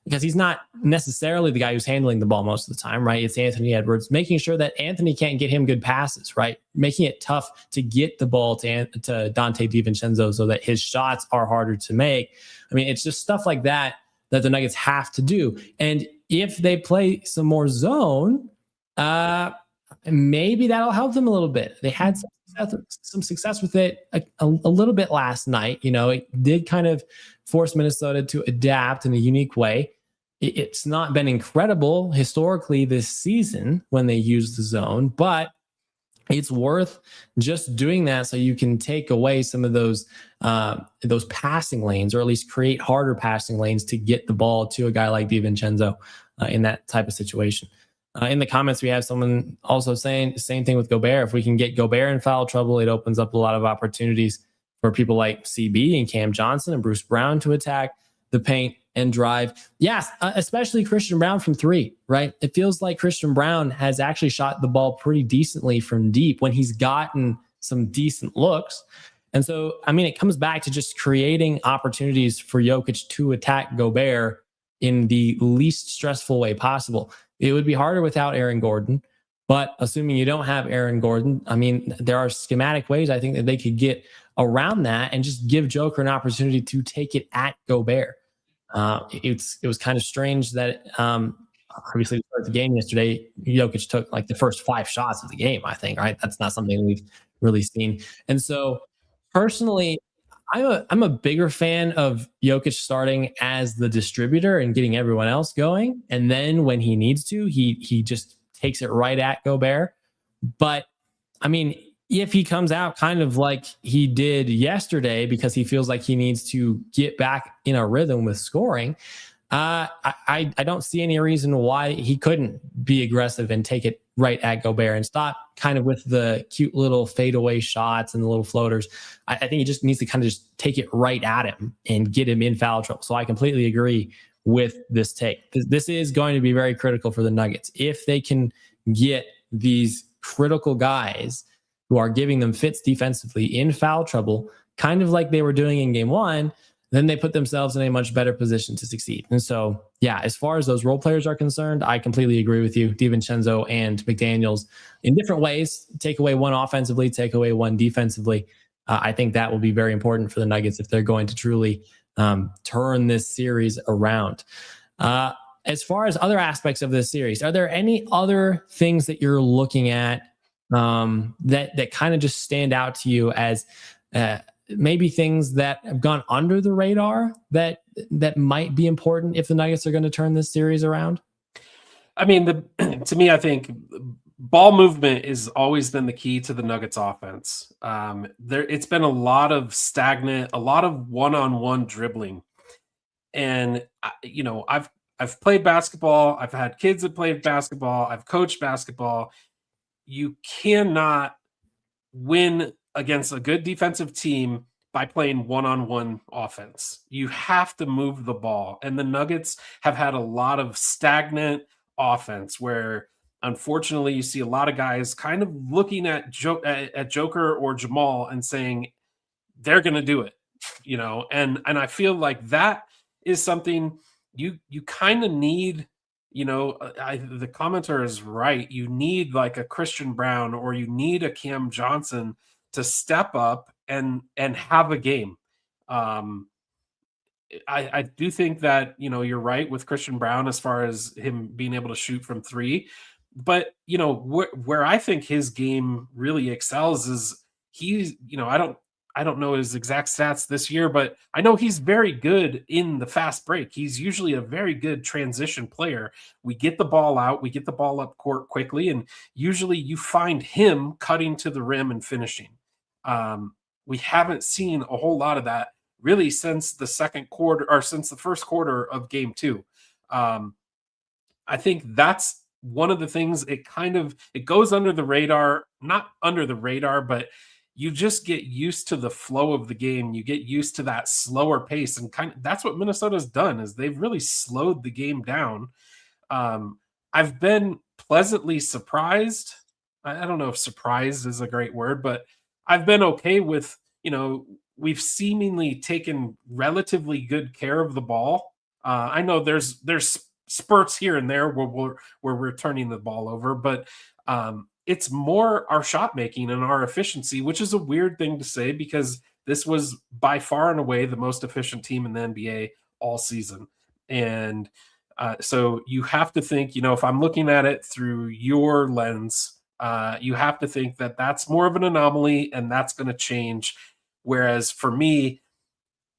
because he's not necessarily the guy who's handling the ball most of the time, right? It's Anthony Edwards, making sure that Anthony can't get him good passes, right? Making it tough to get the ball to Dante DiVincenzo so that his shots are harder to make. I mean, it's just stuff like that the Nuggets have to do. And if they play some more zone, maybe that'll help them a little bit. They had some success with it a little bit last night. It did kind of force Minnesota to adapt in a unique way. It's not been incredible historically this season when they use the zone, but it's worth just doing that so you can take away some of those passing lanes, or at least create harder passing lanes to get the ball to a guy like DiVincenzo in that type of situation. In the comments, we have someone also saying the same thing with Gobert. If we can get Gobert in foul trouble, it opens up a lot of opportunities for people like CB and Cam Johnson and Bruce Brown to attack the paint and drive. Yes, especially Christian Brown from three, right? It feels like Christian Brown has actually shot the ball pretty decently from deep when he's gotten some decent looks. And so, I mean, it comes back to just creating opportunities for Jokic to attack Gobert in the least stressful way possible. It would be harder without Aaron Gordon, but assuming you don't have Aaron Gordon, I mean, there are schematic ways I think that they could get around that and just give Joker an opportunity to take it at Gobert. It was kind of strange that obviously to start the game yesterday, Jokic took like the first 5 shots of the game, I think, right? That's not something we've really seen. And so personally, I'm a bigger fan of Jokic starting as the distributor and getting everyone else going. And then when he needs to, he just takes it right at Gobert. But I mean, if he comes out kind of like he did yesterday because he feels like he needs to get back in a rhythm with scoring, I don't see any reason why he couldn't be aggressive and take it right at Gobert and stop kind of with the cute little fadeaway shots and the little floaters. I think he just needs to kind of just take it right at him and get him in foul trouble. So I completely agree with this take. This is going to be very critical for the Nuggets. If they can get these critical guys who are giving them fits defensively in foul trouble, kind of like they were doing in game 1, then they put themselves in a much better position to succeed. And so, yeah, as far as those role players are concerned, I completely agree with you. DiVincenzo and McDaniels in different ways, take away one offensively, take away one defensively. I think that will be very important for the Nuggets if they're going to truly turn this series around. As far as other aspects of this series, are there any other things that you're looking at that kind of just stand out to you as maybe things that have gone under the radar that might be important if the Nuggets are going to turn this series around? I mean, to me, I think ball movement has always been the key to the Nuggets offense. It's been a lot of stagnant, a lot of one-on-one dribbling. And I've played basketball. I've had kids that played basketball. I've coached basketball. You cannot win against a good defensive team by playing one-on-one offense. You have to move the ball. And the Nuggets have had a lot of stagnant offense where, unfortunately, you see a lot of guys kind of looking at Joker or Jamal and saying they're going to do it, and I feel like that is something you kind of need. The commenter is right. You need like a Christian Brown or you need a Cam Johnson to step up and have a game. I do think that, you're right with Christian Brown as far as him being able to shoot from 3. But, where I think his game really excels is he's, I don't know his exact stats this year, but I know he's very good in the fast break. He's usually a very good transition player. We get the ball out, we get the ball up court quickly, and usually you find him cutting to the rim and finishing. We haven't seen a whole lot of that really since the second quarter or since the first quarter of game 2. I think that's one of the things it goes under the radar, not under the radar, but you just get used to the flow of the game. You get used to that slower pace, and that's what Minnesota's done is they've really slowed the game down. I've been pleasantly surprised I don't know if surprised is a great word, but I've been okay with, we've seemingly taken relatively good care of the ball. I know there's spurts here and there where we're turning the ball over, but it's more our shot making and our efficiency, which is a weird thing to say because this was by far and away the most efficient team in the NBA all season. And so you have to think, if I'm looking at it through your lens, you have to think that that's more of an anomaly and that's going to change. Whereas for me,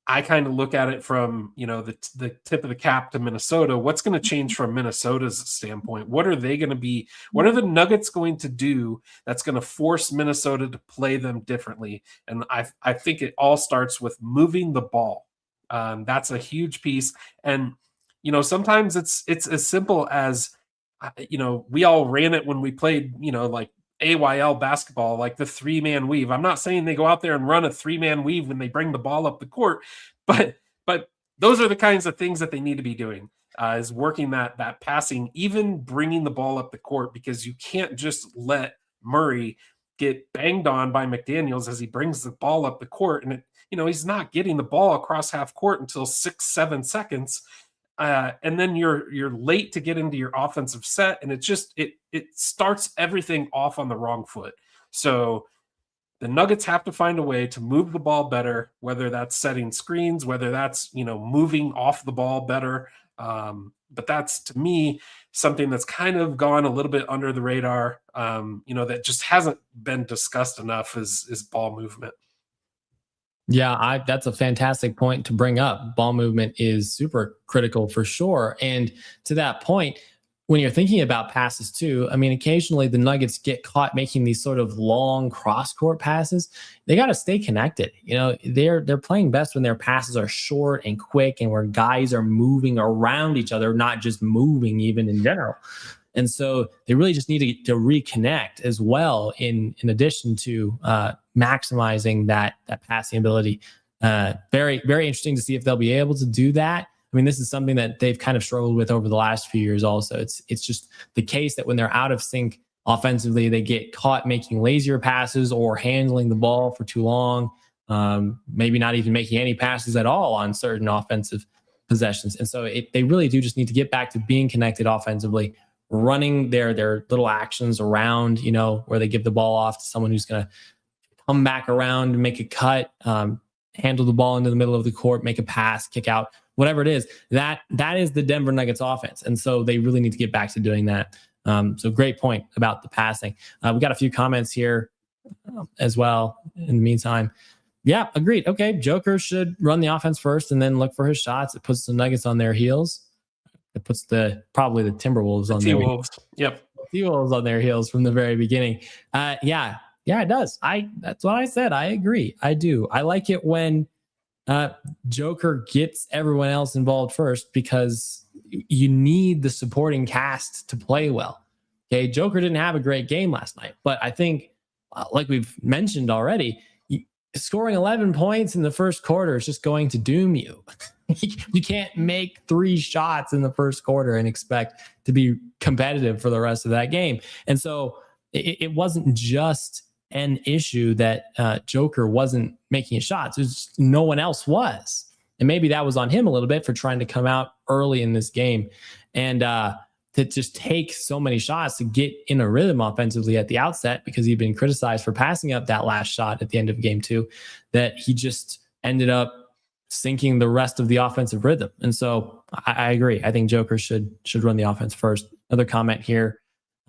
I kind of look at it from, the tip of the cap to Minnesota. What's going to change from Minnesota's standpoint? What are they going to be? What are the Nuggets going to do that's going to force Minnesota to play them differently? And I think it all starts with moving the ball. That's a huge piece. And, sometimes it's as simple as, we all ran it when we played, like AYL basketball, like the 3-man weave. I'm not saying they go out there and run a 3-man weave when they bring the ball up the court, but those are the kinds of things that they need to be doing, is working that passing, even bringing the ball up the court, because you can't just let Murray get banged on by McDaniels as he brings the ball up the court, and he's not getting the ball across half court until 6-7 seconds. And then you're late to get into your offensive set, and it starts everything off on the wrong foot. So the Nuggets have to find a way to move the ball better, whether that's setting screens, whether that's moving off the ball better. But that's, to me, something that's kind of gone a little bit under the radar. That just hasn't been discussed enough is ball movement. Yeah, that's a fantastic point to bring up. Ball movement is super critical for sure. And to that point, when you're thinking about passes too, I mean, occasionally the Nuggets get caught making these sort of long cross-court passes. They got to stay connected. They're playing best when their passes are short and quick, and where guys are moving around each other, not just moving even in general. And so they really just need to reconnect as well, in addition to maximizing that passing ability. Very, very interesting to see if they'll be able to do that. I mean, this is something that they've kind of struggled with over the last few years also. It's just the case that when they're out of sync offensively, they get caught making lazier passes or handling the ball for too long, maybe not even making any passes at all on certain offensive possessions. And so they really do just need to get back to being connected offensively, running their little actions around, where they give the ball off to someone who's going to come back around and make a cut, handle the ball into the middle of the court, make a pass, kick out, whatever it is. That is the Denver Nuggets offense. And so they really need to get back to doing that. So great point about the passing. We got a few comments here as well in the meantime. Yeah, agreed. Okay, Joker should run the offense first and then look for his shots. It puts the Nuggets on their heels. It puts probably the Timberwolves on their heels. Yep. T-Wolves on their heels from the very beginning. Yeah, it does. That's what I said. I agree. I do. I like it when Joker gets everyone else involved first, because you need the supporting cast to play well. Okay, Joker didn't have a great game last night, but I think, like we've mentioned already, scoring 11 points in the first quarter is just going to doom you. You can't make 3 shots in the first quarter and expect to be competitive for the rest of that game. And so it wasn't just an issue that Joker wasn't making shots. It was just no one else was. And maybe that was on him a little bit for trying to come out early in this game and to just take so many shots to get in a rhythm offensively at the outset, because he'd been criticized for passing up that last shot at the end of game 2, that he just ended up sinking the rest of the offensive rhythm. And so I agree. I think Joker should run the offense first. Another comment here.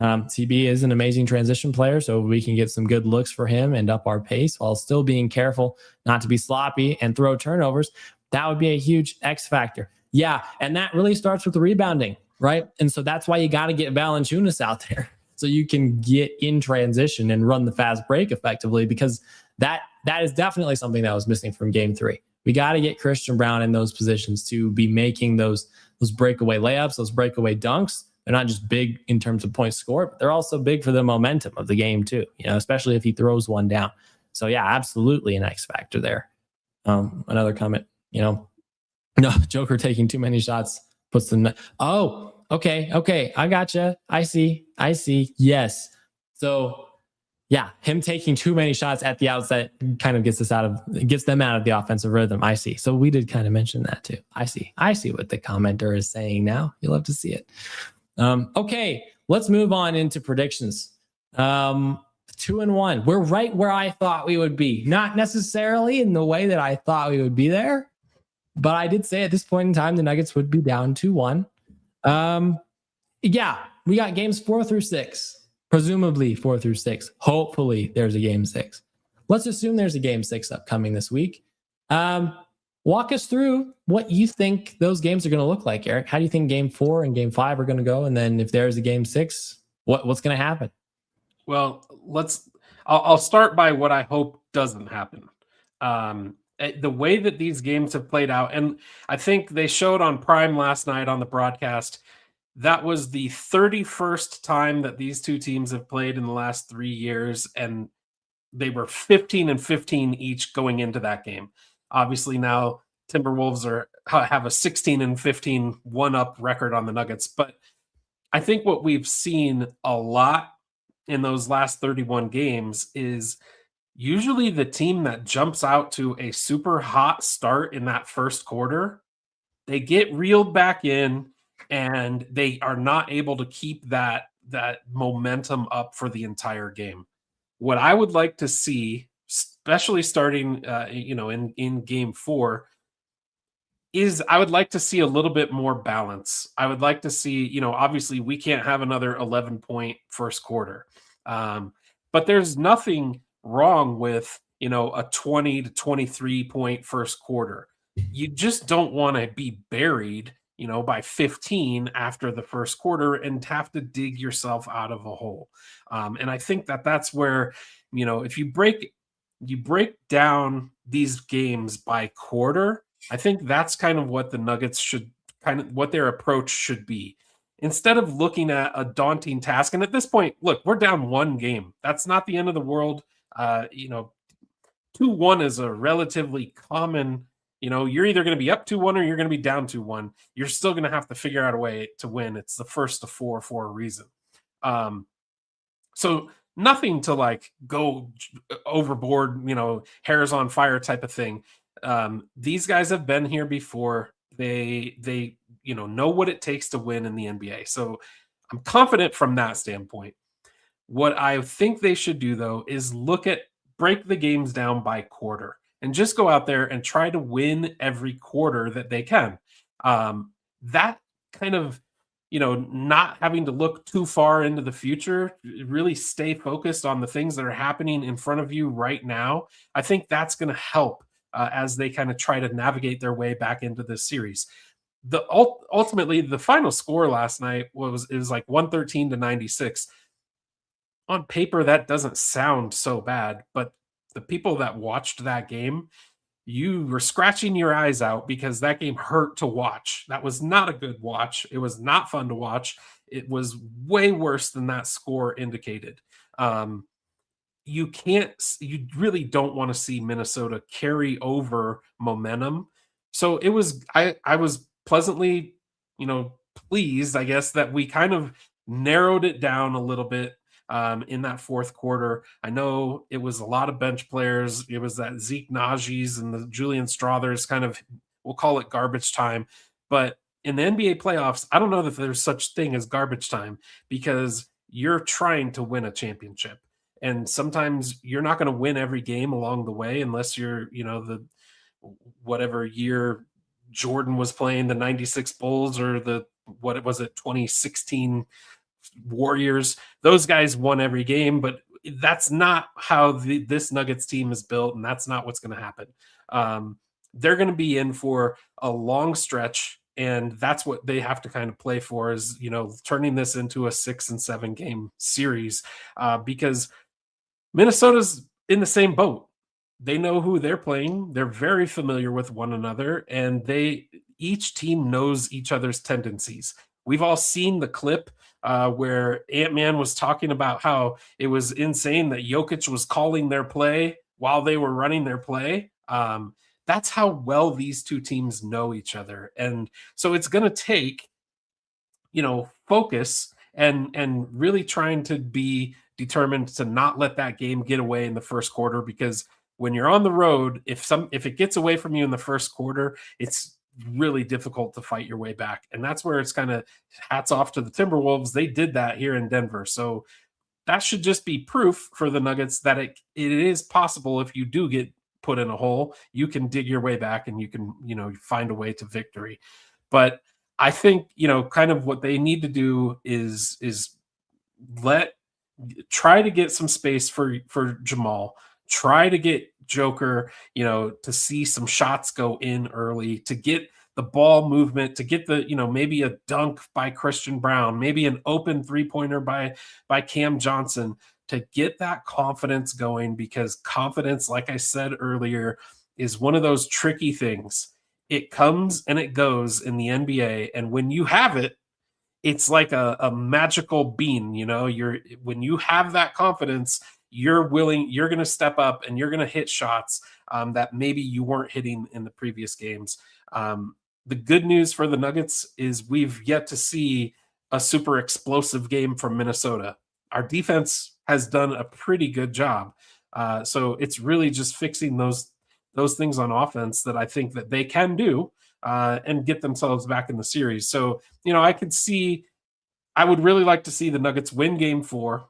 CB is an amazing transition player, so we can get some good looks for him and up our pace while still being careful not to be sloppy and throw turnovers. That would be a huge X factor. Yeah, and that really starts with the rebounding, right? And so that's why you got to get Valanciunas out there so you can get in transition and run the fast break effectively, because that is definitely something that was missing from game 3. We got to get Christian Braun in those positions to be making those breakaway layups, those breakaway dunks. They're not just big in terms of points scored, but they're also big for the momentum of the game too, especially if he throws one down. So yeah, absolutely an X factor there. Another comment, no, Joker taking too many shots puts the okay. I gotcha. I see. Yes. So Yeah, him taking too many shots at the outset kind of gets them out of the offensive rhythm. I see. So we did kind of mention that too. I see what the commenter is saying now. You'll love to see it. Okay, let's move on into predictions. 2-1. We're right where I thought we would be. Not necessarily in the way that I thought we would be there, but I did say at this point in time the Nuggets would be down 2-1. Yeah, we got games 4 through 6. Presumably 4 through 6. Hopefully there's a game 6. Let's assume there's a game 6 upcoming this week. Walk us through what you think those games are going to look like, Eric. How do you think game 4 and game 5 are going to go? And then if there's a game 6, what's going to happen? Well, I'll start by what I hope doesn't happen. The way that these games have played out, and I think they showed on Prime last night on the broadcast, that was the 31st time that these two teams have played in the last 3 years, and they were 15-15 each going into that game. Obviously now Timberwolves have a 16-15 one-up record on the Nuggets, but I think what we've seen a lot in those last 31 games is usually the team that jumps out to a super hot start in that first quarter, they get reeled back in and they are not able to keep that momentum up for the entire game. What I would like to see, especially starting in game 4, is I would like to see a little bit more balance. I would like to see, obviously we can't have another 11-point first quarter. But there's nothing wrong with, a 20 to 23 point first quarter. You just don't want to be buried, by 15 after the first quarter and have to dig yourself out of a hole. And I think that's where, if you break down these games by quarter, I think that's kind of what the Nuggets what their approach should be. Instead of looking at a daunting task, and at this point, look, we're down 1 game. That's not the end of the world. 2-1 is a relatively common, you're either going to be up 2-1 or you're going to be down 2-1. You're still going to have to figure out a way to win. It's the first to 4 for a reason. So nothing to like go overboard, hairs on fire type of thing. These guys have been here before. They know what it takes to win in the NBA. So I'm confident from that standpoint. What I think they should do though is break the games down by quarter and just go out there and try to win every quarter that they can. That kind of, not having to look too far into the future, really stay focused on the things that are happening in front of you right now. I think that's going to help as they kind of try to navigate their way back into this series. Ultimately, the final score last night was like 113-96. On paper, that doesn't sound so bad, but the people that watched that game, you were scratching your eyes out because that game hurt to watch. That was not a good watch. It was not fun to watch. It was way worse than that score indicated. You really don't want to see Minnesota carry over momentum. So I was pleasantly, pleased, I guess, that we kind of narrowed it down a little bit in that fourth quarter. I know it was a lot of bench players. It was that Zeke Najee's and the Julian Strothers kind of, we'll call it garbage time. But in the NBA playoffs, I don't know that there's such thing as garbage time because you're trying to win a championship. And sometimes you're not going to win every game along the way unless you're, the whatever year Jordan was playing the 96 Bulls or 2016 Warriors. Those guys won every game, but that's not how this Nuggets team is built, and that's not what's going to happen. They're going to be in for a long stretch, and that's what they have to kind of play for is, turning this into a 6 and 7 game series because Minnesota's in the same boat. They know who they're playing. They're very familiar with one another, and each team knows each other's tendencies. We've all seen the clip where Ant-Man was talking about how it was insane that Jokic was calling their play while they were running their play. That's how well these two teams know each other. And so it's going to take, focus and really trying to be determined to not let that game get away in the first quarter, because when you're on the road, if it gets away from you in the first quarter, it's really difficult to fight your way back. And that's where it's kind of hats off to the Timberwolves. They did that here in Denver. So that should just be proof for the Nuggets that it is possible. If you do get put in a hole, you can dig your way back and you can, find a way to victory. But I think, kind of what they need to do is try to get some space for Jamal, try to get Joker, to see some shots go in early, to get the ball movement, to get the, maybe a dunk by Christian Brown, maybe an open 3-pointer by Cam Johnson, to get that confidence going, because confidence, like I said earlier, is one of those tricky things. It comes and it goes in the NBA. And when you have it, it's like a magical bean, when you have that confidence, you're going to step up and you're going to hit shots that maybe you weren't hitting in the previous games. The good news for the Nuggets is we've yet to see a super explosive game from Minnesota. Our defense has done a pretty good job. So it's really just fixing those things on offense that I think that they can do and get themselves back in the series. So, I would really like to see the Nuggets win game 4,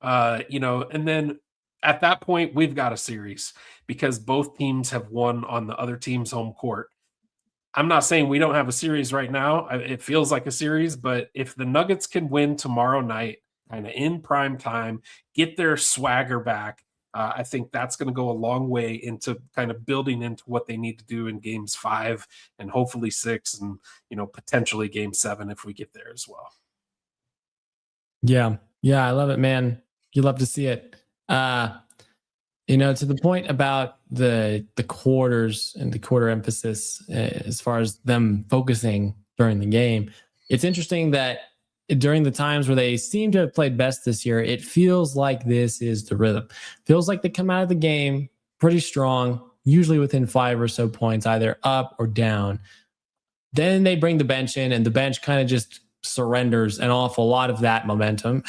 and then at that point, we've got a series because both teams have won on the other team's home court. I'm not saying we don't have a series right now. It feels like a series, but if the Nuggets can win tomorrow night, kind of in prime time, get their swagger back, I think that's going to go a long way into kind of building into what they need to do in games 5 and hopefully 6 and, potentially game 7 if we get there as well. Yeah. Yeah. I love it, man. You love to see it. To the point about the quarters and the quarter emphasis, as far as them focusing during the game, it's interesting that during the times where they seem to have played best this year, it feels like this is the rhythm. Feels like they come out of the game pretty strong, usually within 5 or so points, either up or down. Then they bring the bench in, and the bench kind of just surrenders an awful lot of that momentum.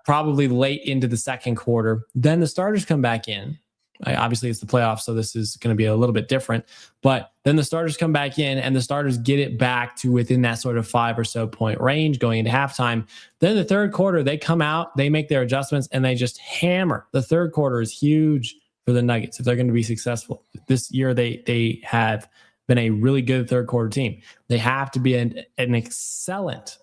Probably late into the second quarter. Then the starters come back in. Obviously, it's the playoffs, so this is going to be a little bit different. But then the starters come back in, and the starters get it back to within that sort of 5 or so point range going into halftime. Then the third quarter, they come out, they make their adjustments, and they just hammer. The third quarter is huge for the Nuggets if they're going to be successful. This year, they have been a really good third quarter team. They have to be an excellent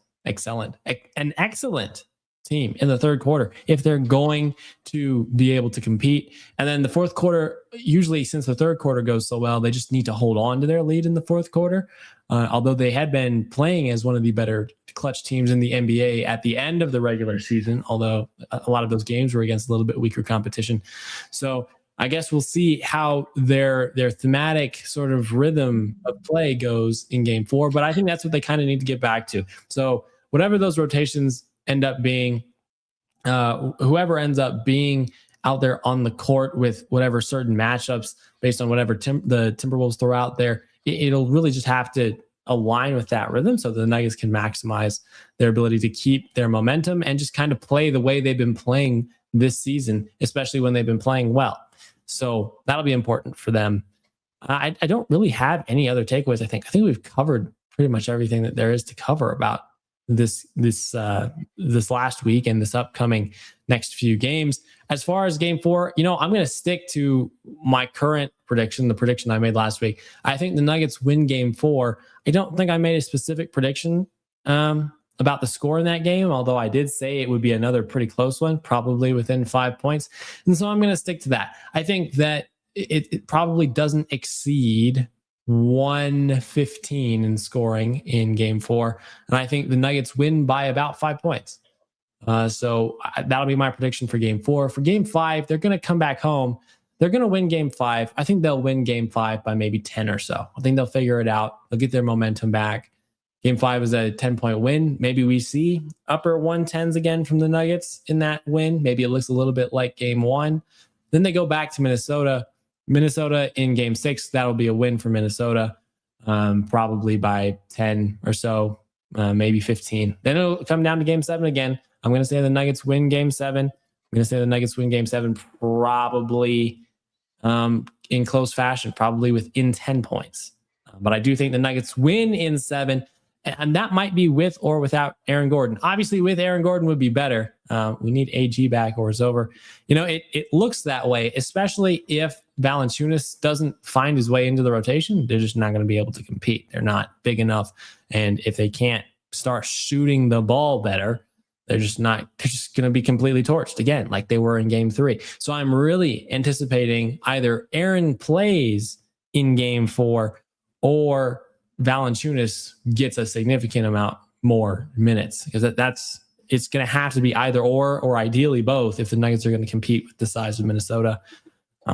team in the third quarter if they're going to be able to compete. And then the fourth quarter, usually since the third quarter goes so well, they just need to hold on to their lead in the fourth quarter. Although they had been playing as one of the better clutch teams in the NBA at the end of the regular season, although a lot of those games were against a little bit weaker competition. So I guess we'll see how their thematic sort of rhythm of play goes in game 4. But I think that's what they kind of need to get back to. So whatever those rotations end up being, whoever ends up being out there on the court with whatever certain matchups based on whatever the Timberwolves throw out there, it'll really just have to align with that rhythm so the Nuggets can maximize their ability to keep their momentum and just kind of play the way they've been playing this season, especially when they've been playing well. So that'll be important for them. I don't really have any other takeaways. I think we've covered pretty much everything that there is to cover about this last week and this upcoming next few games. As far as game 4, I'm going to stick to my current prediction, the prediction I made last week. I think the Nuggets win game 4. I don't think I made a specific prediction about the score in that game, although I did say it would be another pretty close one, probably within 5 points. And so I'm going to stick to that. I think that it probably doesn't exceed 115 in scoring in game 4. And I think the Nuggets win by about 5 points. So that'll be my prediction for game 4. For game 5, they're going to come back home. They're going to win game 5. I think they'll win game 5 by maybe 10 or so. I think they'll figure it out. They'll get their momentum back. Game 5 is a 10-point win. Maybe we see upper 110s again from the Nuggets in that win. Maybe it looks a little bit like game 1. Then they go back to Minnesota. Minnesota in game 6, that'll be a win for Minnesota, probably by 10 or so, maybe 15. Then it'll come down to game 7 again. I'm going to say the Nuggets win game 7. I'm going to say the Nuggets win game 7 probably in close fashion, probably within 10 points. But I do think the Nuggets win in 7. And that might be with or without Aaron Gordon. Obviously, with Aaron Gordon would be better. We need AG back or it's over. It looks that way, especially if Valanciunas doesn't find his way into the rotation. They're just not going to be able to compete. They're not big enough. And if they can't start shooting the ball better, they're just going to be completely torched again, like they were in game 3. So I'm really anticipating either Aaron plays in game 4 or Valanciunas gets a significant amount more minutes, because it's going to have to be either or ideally both if the Nuggets are going to compete with the size of Minnesota.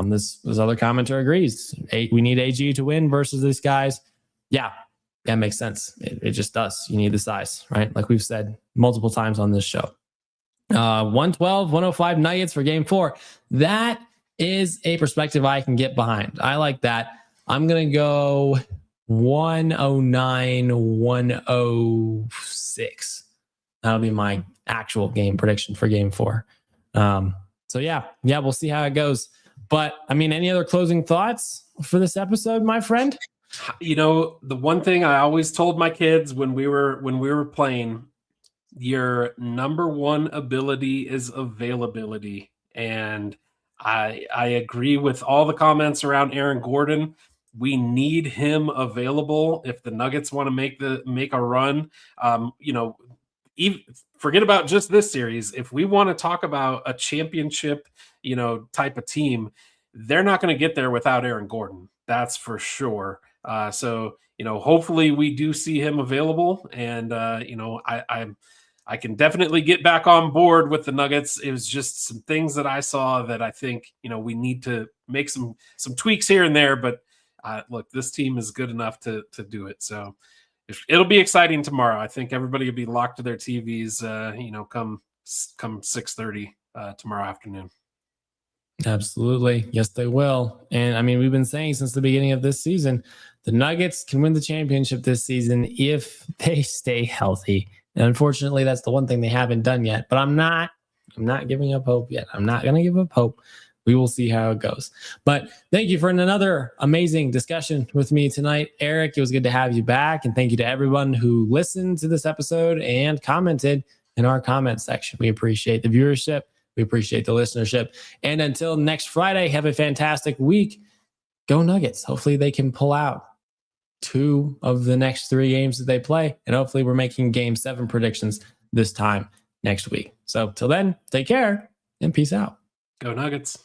This other commenter agrees. We need AG to win versus these guys. Yeah, that makes sense. It just does. You need the size, right? Like we've said multiple times on this show. 112-105 Nuggets for game 4. That is a perspective I can get behind. I like that. I'm going to go 109-106. That'll be my actual game prediction for game 4. So yeah, we'll see how it goes. But I mean, any other closing thoughts for this episode, my friend? The one thing I always told my kids when we were playing, your number one ability is availability. And I agree with all the comments around Aaron Gordon. We need him available if the Nuggets want to make a run. Even forget about just this series. If we want to talk about a championship, type of team, they're not going to get there without Aaron Gordon. That's for sure. So hopefully we do see him available, and I can definitely get back on board with the Nuggets. It was just some things that I saw that I think we need to make some tweaks here and there, but. Look, this team is good enough to do it. So it'll be exciting tomorrow. I think everybody will be locked to their TVs, come 6:30 tomorrow afternoon. Absolutely. Yes, they will. And I mean, we've been saying since the beginning of this season, the Nuggets can win the championship this season if they stay healthy. And unfortunately, that's the one thing they haven't done yet. But I'm not giving up hope yet. I'm not going to give up hope. We will see how it goes. But thank you for another amazing discussion with me tonight, Eric. It was good to have you back. And thank you to everyone who listened to this episode and commented in our comment section. We appreciate the viewership. We appreciate the listenership. And until next Friday, have a fantastic week. Go Nuggets. Hopefully they can pull out 2 of the next 3 games that they play. And hopefully we're making game 7 predictions this time next week. So till then, take care and peace out. Go Nuggets.